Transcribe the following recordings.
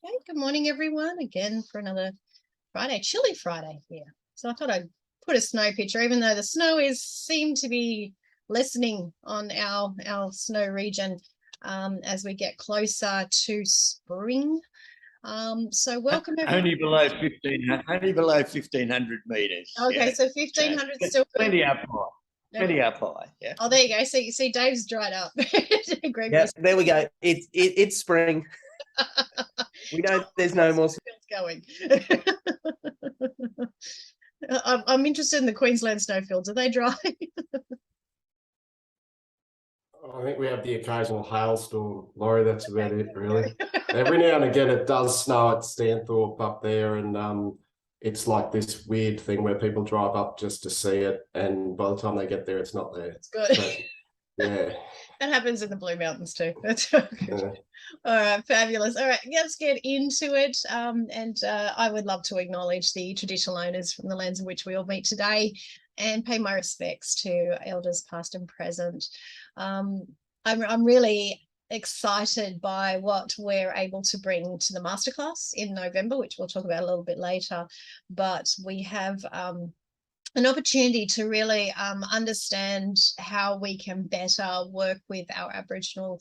Okay, good morning, everyone. Again for another Friday, chilly Friday here. So I thought I'd put a snow picture, even though the snow seem to be lessening on our snow region as we get closer to spring. So welcome everyone. Only below 1500 meters. Okay, Yeah. so 1500 So still plenty up high. Okay. Plenty up high. Yeah. Oh, there you go. So you see, Dave's dried up. Greg Yeah, was there we go. It's spring. We know there's no more. going. I'm interested in the Queensland snowfields. Are they dry? I think we have the occasional hailstorm, Laurie. That's about it, really. Every now and again, it does snow at Stanthorpe up there, and it's like this weird thing where people drive up just to see it, and by the time they get there, it's not there. It's good. But, yeah. That happens in the Blue Mountains too. That's good. Yeah. All right, fabulous. All right, let's get into it. I would love to acknowledge the traditional owners from the lands in which we all meet today and pay my respects to elders past and present. I'm really excited by what we're able to bring to the masterclass in November, which we'll talk about a little bit later. But we have an opportunity to really understand how we can better work with our Aboriginal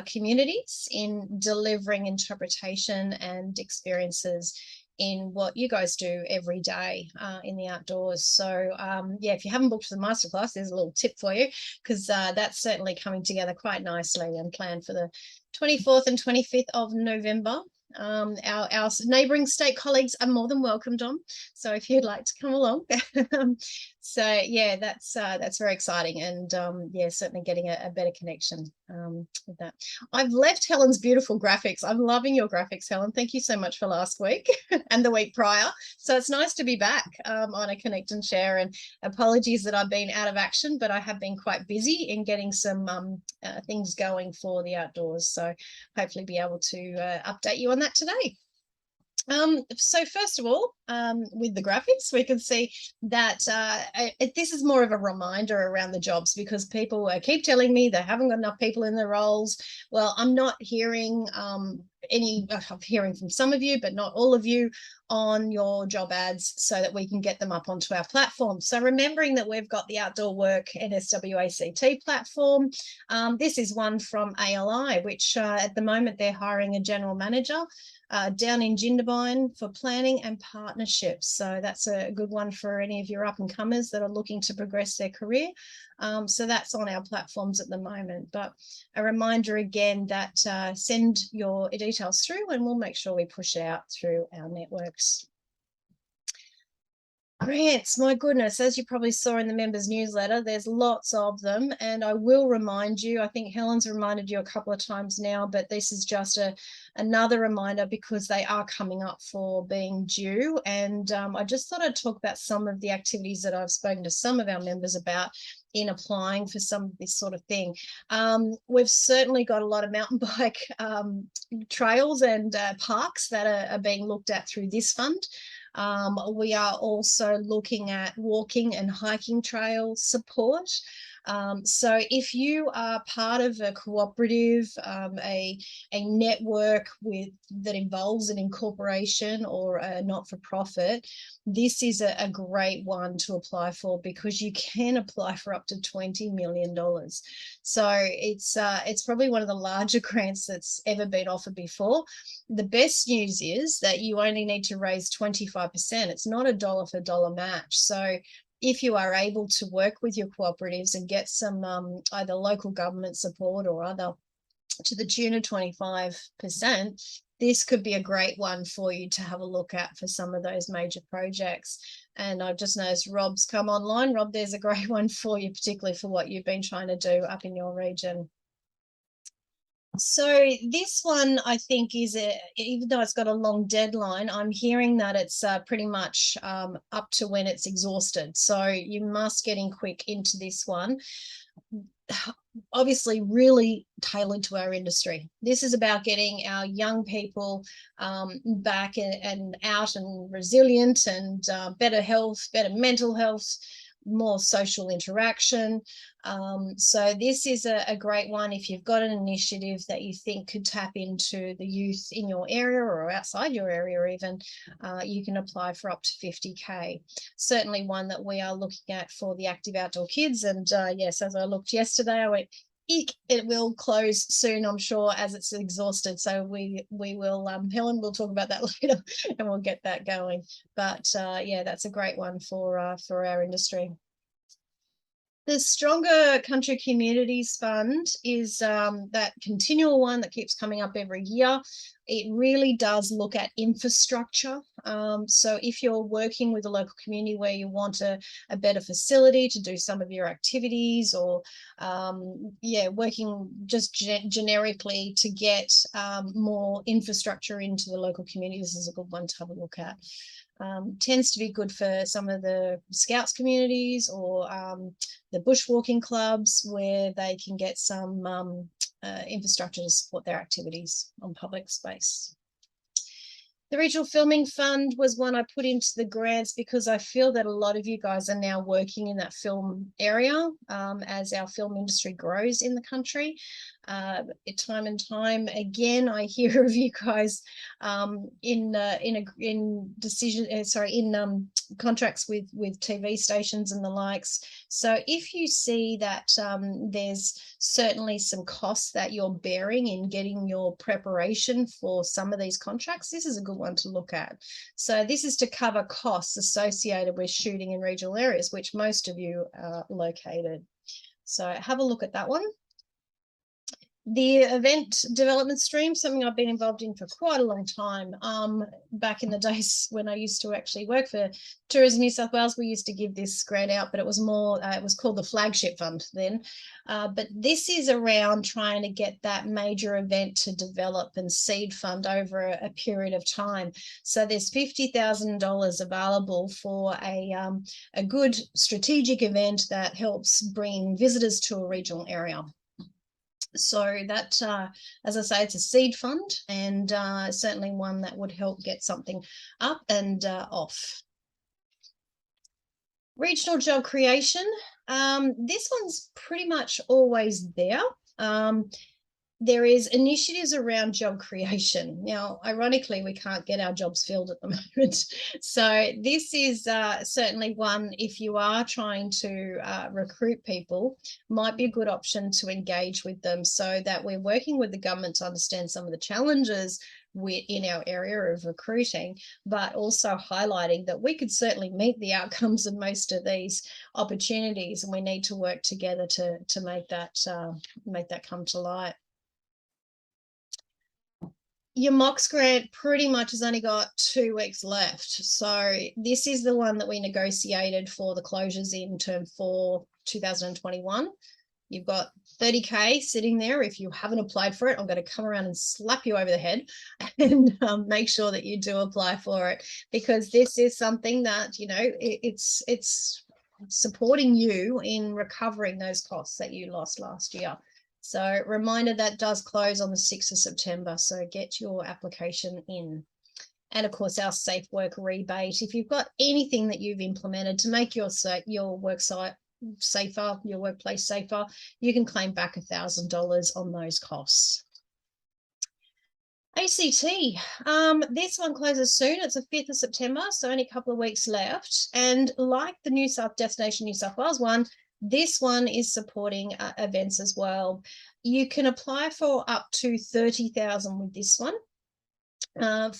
communities in delivering interpretation and experiences in what you guys do every day in the outdoors. So yeah, if you haven't booked for the masterclass, there's a little tip for you, because that's certainly coming together quite nicely and planned for the 24th and 25th of November. Our neighbouring state colleagues are more than welcome, Dom. So if you'd like to come along. So yeah, that's very exciting, and yeah, certainly getting a better connection with that. I've left Helen's beautiful graphics. I'm loving your graphics, Helen. Thank you so much for last week and the week prior. So it's nice to be back on a Connect and Share, and apologies that I've been out of action, but I have been quite busy in getting some things going for the outdoors. So hopefully be able to update you on that today. So first of all, with the graphics, we can see that this is more of a reminder around the jobs, because people keep telling me they haven't got enough people in their roles. Well, I'm not hearing I'm hearing from some of you, but not all of you, on your job ads, so that we can get them up onto our platform. So remembering that we've got the Outdoor Work NSWACT platform. This is one from ALI, which at the moment they're hiring a general manager down in Jindabyne for planning and partnerships. So that's a good one for any of your up and comers that are looking to progress their career. So that's on our platforms at the moment. But a reminder again that send your details through, and we'll make sure we push it out through our networks. Grants, my goodness, as you probably saw in the members newsletter, there's lots of them, and I will remind you, I think Helen's reminded you a couple of times now, but this is just another reminder, because they are coming up for being due. And I just thought I'd talk about some of the activities that I've spoken to some of our members about in applying for some of this sort of thing. We've certainly got a lot of mountain bike trails and parks that are being looked at through this fund. We are also looking at walking and hiking trail support. So if you are part of a cooperative, a network that involves an incorporation or a not-for-profit, this is a great one to apply for, because you can apply for up to $20 million. So it's probably one of the larger grants that's ever been offered before. The best news is that you only need to raise 25%. It's not a dollar for dollar match. So if you are able to work with your cooperatives and get some either local government support or other to the tune of 25%, this could be a great one for you to have a look at for some of those major projects. And I've just noticed Rob's come online. Rob, there's a great one for you, particularly for what you've been trying to do up in your region. So this one, I think, is even though it's got a long deadline, I'm hearing that it's pretty much up to when it's exhausted. So you must get in quick into this one. Obviously really tailored to our industry. This is about getting our young people back and out and resilient, and better health, better mental health, more social interaction. So this is a great one if you've got an initiative that you think could tap into the youth in your area or outside your area even, you can apply for up to 50K. Certainly one that we are looking at for the Active Outdoor Kids. And yes, as I looked yesterday, I went, eek, it will close soon, I'm sure, as it's exhausted. So we will, Helen will talk about that later and we'll get that going. But yeah, that's a great one for our industry. The Stronger Country Communities Fund is that continual one that keeps coming up every year. It really does look at infrastructure. So if you're working with a local community where you want a better facility to do some of your activities, or yeah, working just generically to get more infrastructure into the local community, this is a good one to have a look at. Tends to be good for some of the Scouts communities or the bushwalking clubs, where they can get some infrastructure to support their activities on public space. The Regional Filming Fund was one I put into the grants because I feel that a lot of you guys are now working in that film area as our film industry grows in the country. Time and time again, I hear of you guys in contracts with TV stations and the likes. So if you see that there's certainly some costs that you're bearing in getting your preparation for some of these contracts, this is a good one to look at. So this is to cover costs associated with shooting in regional areas, which most of you are located. So have a look at that one. The event development stream, something I've been involved in for quite a long time. Back in the days when I used to actually work for Tourism New South Wales, we used to give this grant out, but it was more, it was called the Flagship Fund then. But this is around trying to get that major event to develop and seed fund over a period of time. So there's $50,000 available for a good strategic event that helps bring visitors to a regional area. So that, as I say, it's a seed fund, and certainly one that would help get something up and off. Regional job creation. This one's pretty much always there. There is initiatives around job creation. Now, ironically, we can't get our jobs filled at the moment. So this is certainly one, if you are trying to recruit people, might be a good option to engage with them, so that we're working with the government to understand some of the challenges in our area of recruiting, but also highlighting that we could certainly meet the outcomes of most of these opportunities, and we need to work together to make that come to light. Your MOX grant pretty much has only got 2 weeks left. So this is the one that we negotiated for the closures in term 4 2021. You've got 30K sitting there. If you haven't applied for it, I'm going to come around and slap you over the head and make sure that you do apply for it, because this is something that, you know, it's supporting you in recovering those costs that you lost last year. So reminder, that does close on the 6th of September. So get your application in. And of course, our safe work rebate. If you've got anything that you've implemented to make your work site safer, your workplace safer, you can claim back $1,000 on those costs. ACT, this one closes soon. It's the 5th of September, so only a couple of weeks left. And like the Destination New South Wales one, this one is supporting events as well. You can apply for up to 30,000 with this one.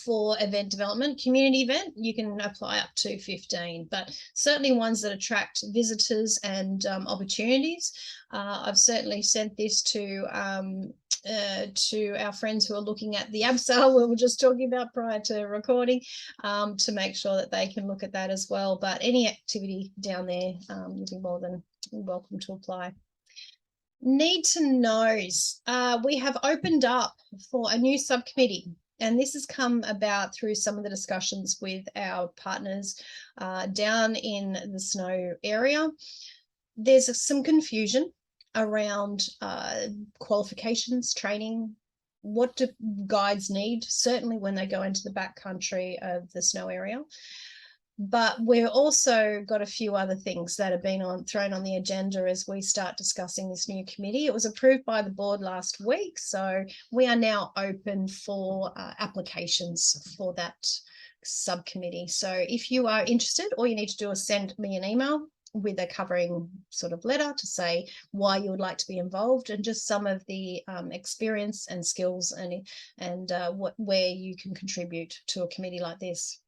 For event development, community event, you can apply up to 15, but certainly ones that attract visitors and opportunities. I've certainly sent this to our friends who are looking at the ABSAL we were just talking about prior to recording, to make sure that they can look at that as well. But any activity down there, you'll be more than welcome to apply. Need to knows. We have opened up for a new subcommittee. And this has come about through some of the discussions with our partners down in the Snow area. There's some confusion around qualifications, training. What do guides need, certainly when they go into the backcountry of the Snow area? But we've also got a few other things that have been thrown on the agenda as we start discussing this new committee. It was approved by the board last week, so we are now open for applications for that subcommittee. So if you are interested, all you need to do is send me an email with a covering sort of letter to say why you would like to be involved and just some of the experience and skills and where you can contribute to a committee like this.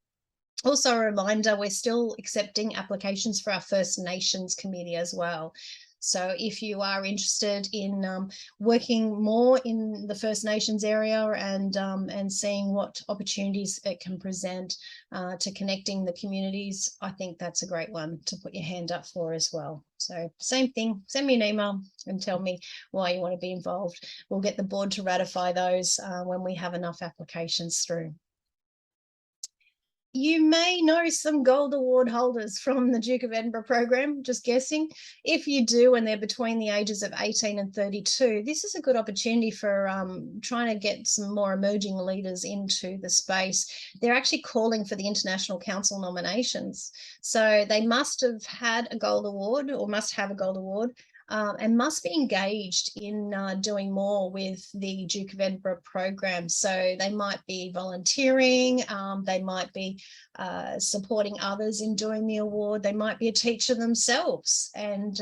Also, a reminder, we're still accepting applications for our First Nations committee as well. So if you are interested in working more in the First Nations area and seeing what opportunities it can present to connecting the communities, I think that's a great one to put your hand up for as well. So same thing, send me an email and tell me why you want to be involved. We'll get the board to ratify those when we have enough applications through. You may know some Gold Award holders from the Duke of Edinburgh program, just guessing. If you do, and they're between the ages of 18 and 32, this is a good opportunity for trying to get some more emerging leaders into the space. They're actually calling for the International Council nominations. So they must have had a Gold Award or must have a Gold Award. And must be engaged in doing more with the Duke of Edinburgh program. So they might be volunteering, they might be supporting others in doing the award, they might be a teacher themselves and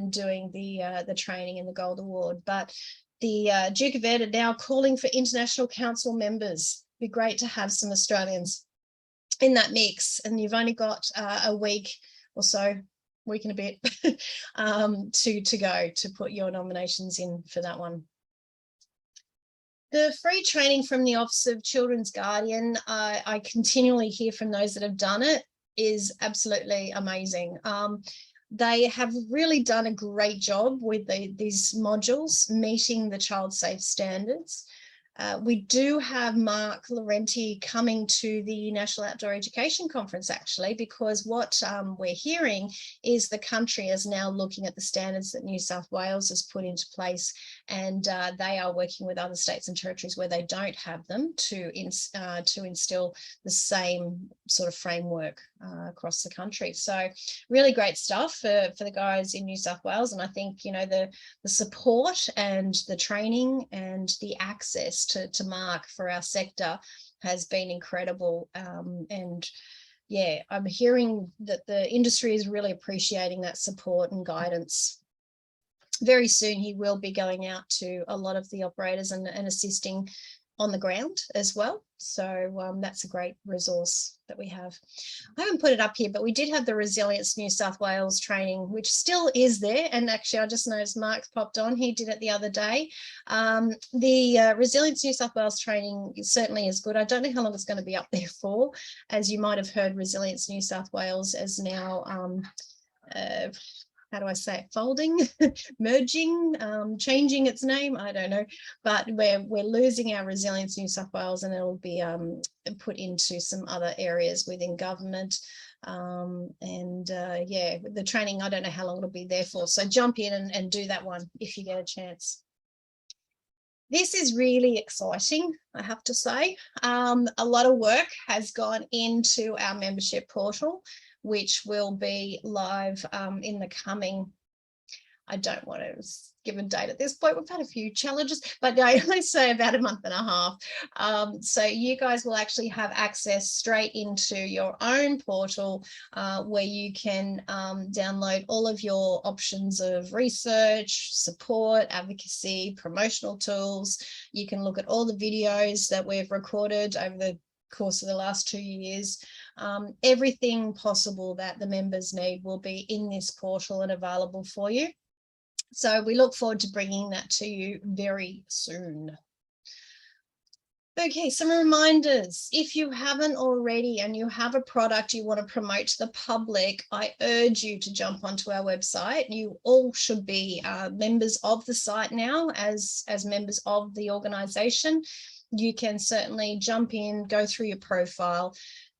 doing the training in the Gold Award. But the Duke of Ed are now calling for International Council members. It'd be great to have some Australians in that mix, and you've only got a week or so, week and a bit to go to put your nominations in for that one. The free training from the Office of Children's Guardian, I continually hear from those that have done it, is absolutely amazing. They have really done a great job with these modules meeting the child safe standards. We do have Mark Laurenti coming to the National Outdoor Education Conference, actually, because what we're hearing is the country is now looking at the standards that New South Wales has put into place, and they are working with other states and territories where they don't have them to instill the same sort of framework across the country. So really great stuff for the guys in New South Wales. And I think, you know, the support and the training and the access to Mark for our sector has been incredible. And yeah, I'm hearing that the industry is really appreciating that support and guidance. Very soon he will be going out to a lot of the operators and assisting on the ground as well. So that's a great resource that we have. I haven't put it up here, but we did have the Resilience New South Wales training, which still is there. And actually, I just noticed Mark's popped on. He did it the other day. The Resilience New South Wales training certainly is good. I don't know how long it's going to be up there for. As you might have heard, Resilience New South Wales is now how do I say it, folding, merging, changing its name, I don't know, but we're losing our Resilience New South Wales, and it'll be put into some other areas within government. Yeah, the training, I don't know how long it'll be there for, so jump in and do that one if you get a chance. This is really exciting, I have to say. A lot of work has gone into our membership portal, which will be live in the coming, I don't want to give a date at this point. We've had a few challenges, but I only say about a month and a half. So you guys will actually have access straight into your own portal where you can download all of your options of research, support, advocacy, promotional tools. You can look at all the videos that we've recorded over the course of the last 2 years. Everything possible that the members need will be in this portal and available for you. So we look forward to bringing that to you very soon. Okay, some reminders. If you haven't already and you have a product you want to promote to the public, I urge you to jump onto our website. You all should be members of the site now as members of the organisation. You can certainly jump in, go through your profile,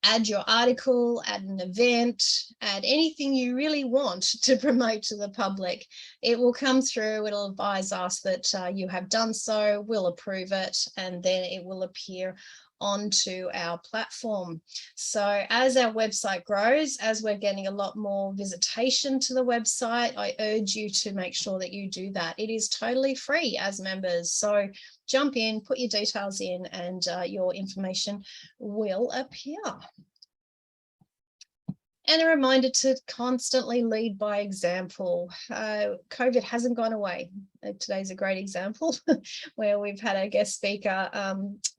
add your article, add an event, add anything you really want to promote to the public. It will come through, it'll advise us that you have done so, we'll approve it, and then it will appear onto our platform. So as our website grows, as we're getting a lot more visitation to the website, I urge you to make sure that you do that. It is totally free as members. So jump in, put your details in, and your information will appear. And a reminder to constantly lead by example. COVID hasn't gone away. Today's a great example where we've had a guest speaker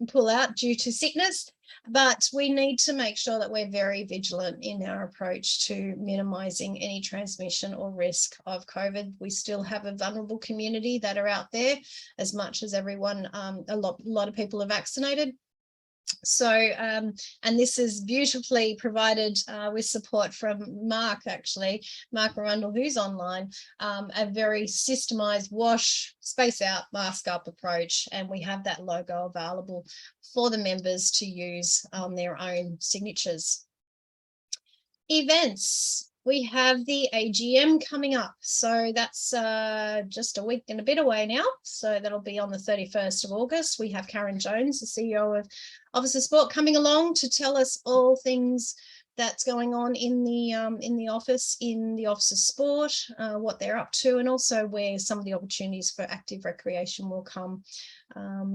pull out due to sickness, but we need to make sure that we're very vigilant in our approach to minimising any transmission or risk of COVID. We still have a vulnerable community that are out there, as much as everyone, a lot of people are vaccinated. So, and this is beautifully provided with support from Mark Arundel, who's online, a very systemized wash, space out, mask up approach. And we have that logo available for the members to use on their own signatures. Events. We have the AGM coming up. So that's just a week and a bit away now. So that'll be on the 31st of August. We have Karen Jones, the CEO of Office of Sport, coming along to tell us all things that's going on in the office of sport, what they're up to, and also where some of the opportunities for active recreation will come.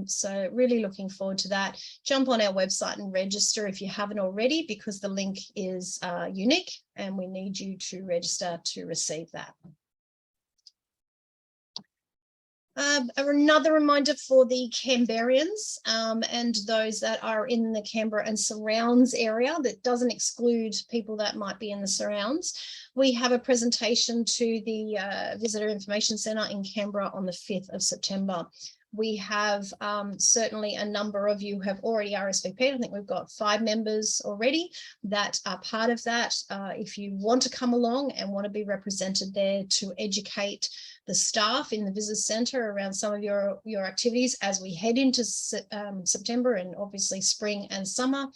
So really looking forward to that. Jump on our website and register if you haven't already, because the link is unique and we need you to register to receive that. Another reminder for the Canberrians and those that are in the Canberra and surrounds area, that doesn't exclude people that might be in the surrounds. We have a presentation to the Visitor Information Centre in Canberra on the 5th of September. We have certainly a number of you have already RSVP'd. I think we've got 5 members already that are part of that. If you want to come along and want to be represented there to educate the staff in the Visitor Centre around some of your activities as we head into September and obviously spring and summer,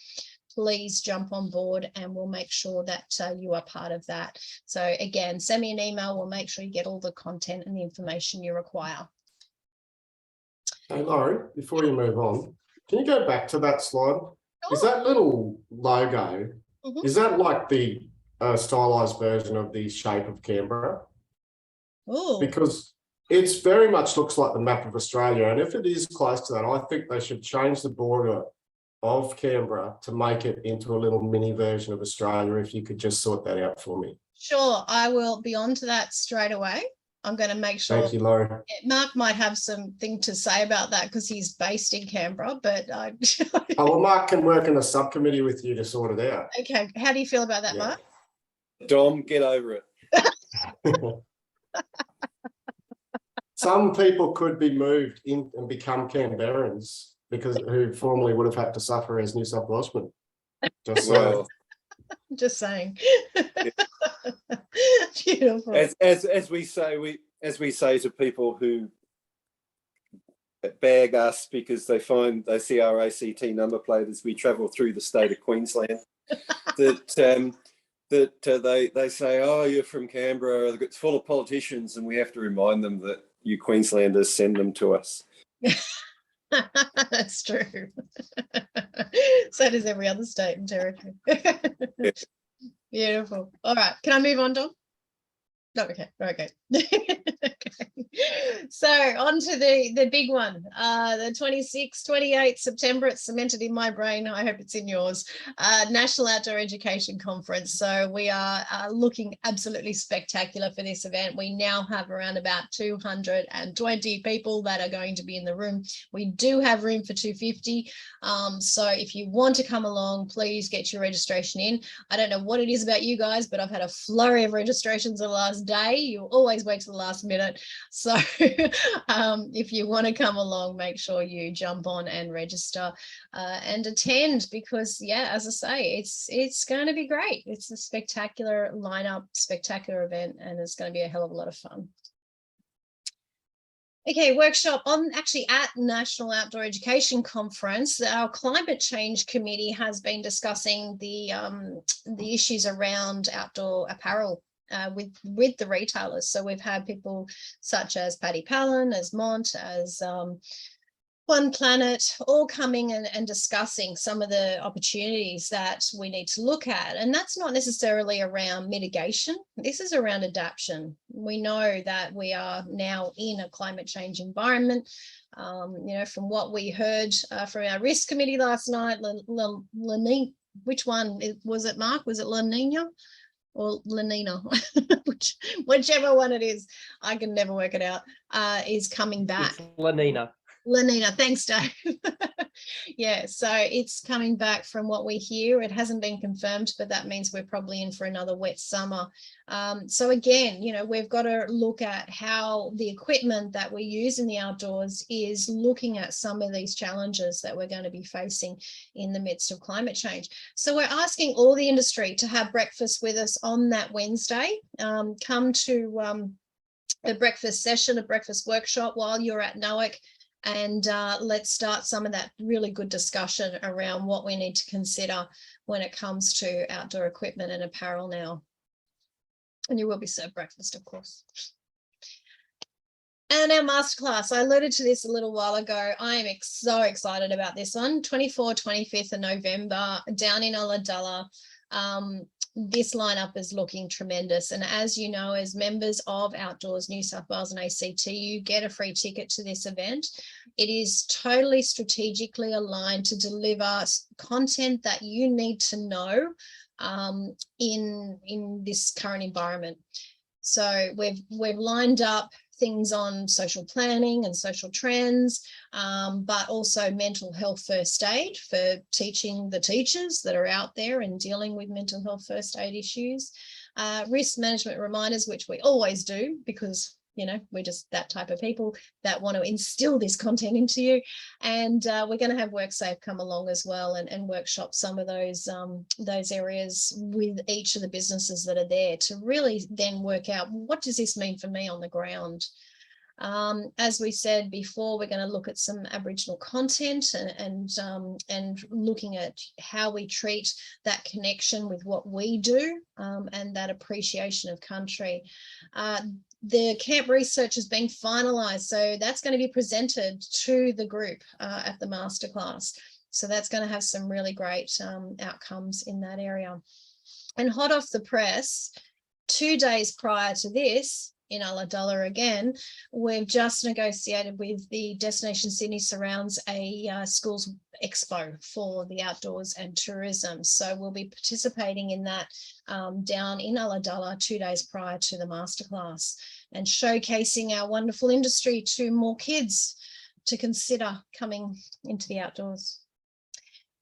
please jump on board and we'll make sure that you are part of that. So again, send me an email. We'll make sure you get all the content and the information you require. Hey, Laurie, before you move on, can you go back to that slide? Sure. Is that little logo, is that like the stylized version of the shape of Canberra? Ooh. Because it's very much looks like the map of Australia. And if it is close to that, I think they should change the border of Canberra to make it into a little mini version of Australia. If you could just sort that out for me. Sure, I will be on to that straight away. I'm going to make sure. Thank you, Laurie. Mark might have something to say about that because he's based in Canberra, but Oh, well, Mark can work in a subcommittee with you to sort it out. Okay, how do you feel about that, Mark? Dom, get over it. Some people could be moved in and become Canberrans because who formerly would have had to suffer as New South Welshmen. Just Well, just saying. Beautiful. as we say to people who bag us because they see our ACT number plate as we travel through the state of Queensland, that they say, oh, you're from Canberra, it's full of politicians, and we have to remind them that you Queenslanders send them to us. That's true. So does every other state and territory. Yeah. Beautiful. All right, can I move on, Dom? No, okay. Okay. So on to the big one, the 26th, 28th September. It's cemented in my brain. I hope it's in yours. National Outdoor Education Conference. So we are looking absolutely spectacular for this event. We now have around about 220 people that are going to be in the room. We do have room for 250. So if you want to come along, please get your registration in. I don't know what it is about you guys, but I've had a flurry of registrations the last day. You always wait to the last minute. So if you want to come along, make sure you jump on and register and attend, because yeah, as I say, it's going to be great. It's a spectacular lineup, spectacular event, and it's going to be a hell of a lot of fun. Okay, workshop at National Outdoor Education Conference. Our Climate Change Committee has been discussing the issues around outdoor apparel with the retailers. So we've had people such as Paddy Palin, as Mont, as One Planet, all coming and discussing some of the opportunities that we need to look at. And that's not necessarily around mitigation. This is around adaptation. We know that we are now in a climate change environment. You know, from what we heard from our risk committee last night, which one was it, Mark? Was it La Nina or La Nina? Whichever one it is, I can never work it out, is coming back. It's Lenina. Lenina, thanks, Dave. Yeah, so it's coming back from what we hear. It hasn't been confirmed, but that means we're probably in for another wet summer. So again, you know, we've got to look at how the equipment that we use in the outdoors is looking at some of these challenges that we're going to be facing in the midst of climate change. So we're asking all the industry to have breakfast with us on that Wednesday. Come to a breakfast session, a breakfast workshop while you're at NOAC. And let's start some of that really good discussion around what we need to consider when it comes to outdoor equipment and apparel now. And you will be served breakfast, of course. And our masterclass, I alluded to this a little while ago. I am so excited about this one. 24th, 25th of November, down in Ulladulla. This lineup is looking tremendous. And as you know, as members of Outdoors New South Wales and ACT, you get a free ticket to this event. It is totally strategically aligned to deliver content that you need to know in this current environment. So we've lined up things on social planning and social trends, but also mental health first aid for teaching the teachers that are out there and dealing with mental health first aid issues, risk management reminders, which we always do because, you know, we're just that type of people that want to instill this content into you. And we're going to have WorkSafe come along as well and workshop some of those areas with each of the businesses that are there to really then work out, what does this mean for me on the ground? As we said before, we're going to look at some Aboriginal content and looking at how we treat that connection with what we do and that appreciation of country. The camp research has been finalised, so that's going to be presented to the group at the masterclass. So that's going to have some really great outcomes in that area. And hot off the press, 2 days prior to this, in Ulladulla again, we've just negotiated with the Destination Sydney Surrounds a schools expo for the outdoors and tourism. So we'll be participating in that down in Ulladulla 2 days prior to the masterclass and showcasing our wonderful industry to more kids to consider coming into the outdoors.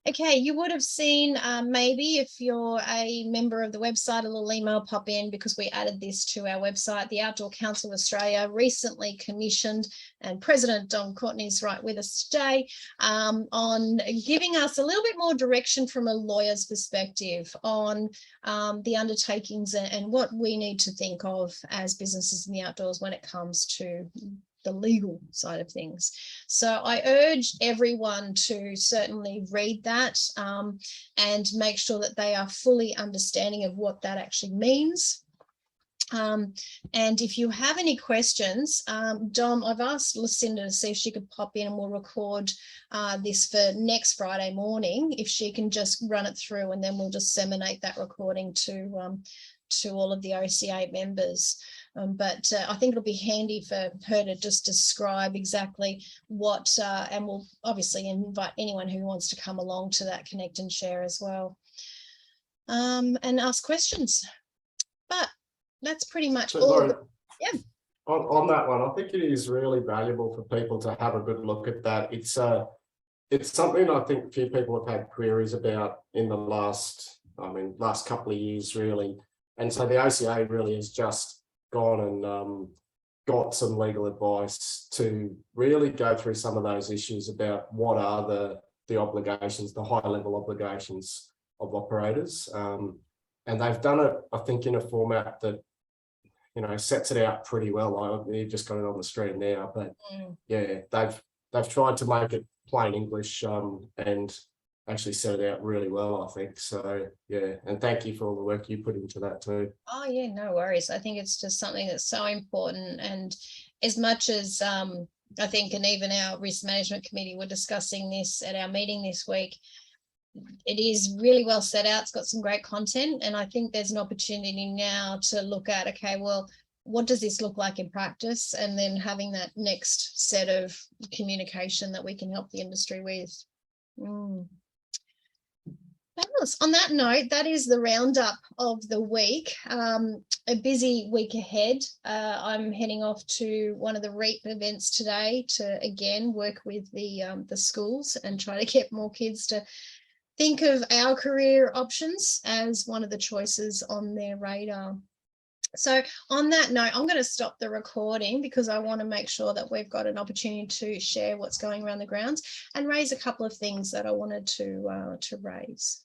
Okay, you would have seen maybe if you're a member of the website, a little email pop in because we added this to our website. The Outdoor Council of Australia recently commissioned, and President Don Courtney is right with us today, on giving us a little bit more direction from a lawyer's perspective on the undertakings and what we need to think of as businesses in the outdoors when it comes to the legal side of things. So I urge everyone to certainly read that and make sure that they are fully understanding of what that actually means. And if you have any questions, Dom, I've asked Lucinda to see if she could pop in and we'll record this for next Friday morning, if she can just run it through and then we'll disseminate that recording to all of the OCA members. But I think it'll be handy for her to just describe exactly what, and we'll obviously invite anyone who wants to come along to that connect and share as well, and ask questions. But that's pretty much So, all. Laurie, Yeah. On that one, I think it is really valuable for people to have a good look at that. It's something I think a few people have had queries about in the last couple of years, really. And so the OCA really has just gone and got some legal advice to really go through some of those issues about what are the obligations, the high level obligations of operators. And they've done it, I think, in a format that, you know, sets it out pretty well. You've just got it on the screen now, but yeah, they've tried to make it plain English and actually set it out really well, I think. So yeah, and thank you for all the work you put into that too. Oh yeah, no worries. I think it's just something that's so important, and as much as I think, and even our risk management committee were discussing this at our meeting this week. It is really well set out. It's got some great content. And I think there's an opportunity now to look at, okay, well, what does this look like in practice? And then having that next set of communication that we can help the industry with. Fabulous. On that note, that is the roundup of the week. A busy week ahead. I'm heading off to one of the REAP events today to again work with the schools and try to get more kids to think of our career options as one of the choices on their radar. So on that note, I'm going to stop the recording because I want to make sure that we've got an opportunity to share what's going around the grounds and raise a couple of things that I wanted to raise.